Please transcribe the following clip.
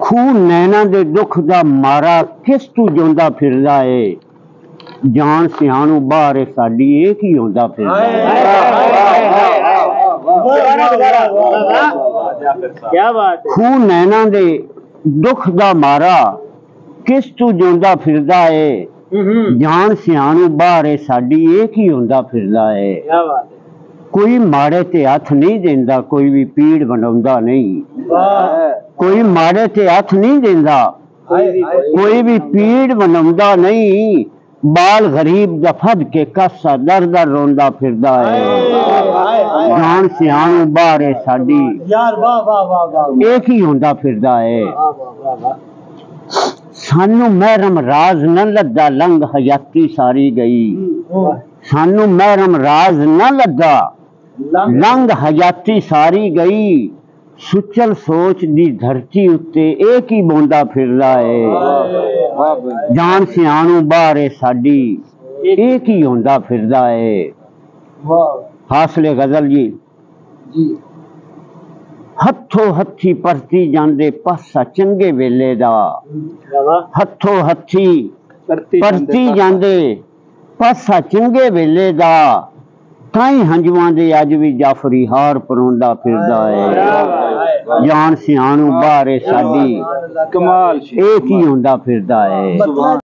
खून नैना दे दुख दा मारा किस तू जोंदा फिरदा है जान सियाणू बाहर है साडी ये की होंदा फिरदा क्या बात है। खून नैना दे दुख दा मारा किस तू जोंदा फिरदा है जान सियाणू बाहर है साडी ये की होंदा फिरदा है। क्या बात है। कोई माड़े ते हथ नहीं देंदा कोई भी पीड़ बनाउंदा नहीं कोई माड़े ते हथ नहीं देंदा कोई भी पीड़ बनाउंदा नहीं बाल गरीब दा फद के कसा दर दर रोंदा फिरदा है जान सियाणू बाहर है साडी एक ही होंदा फिरदा है। सानू महरम राज न लद्दा लंघ हयाती सारी गई सानू महरम राज न लद्दा लंघ हयाती सारी गई सुचल सोच दी धरती उत्ते एक ही बोंदा फिरदा है जान सियाणू बाहर है साडी एक ही होंदा फिरदा है। हासले गजल जी हथों हथी परती जांदे पासा चंगे वेले दा हथों हथी परती जांदे पासा चंगे वेले दा ताई हंजुआं दे अज भी जाफरी हार परोंदा फिरदा है जान सियाणू बाहर है साडी कमाल एक ही होंदा फिरदा है।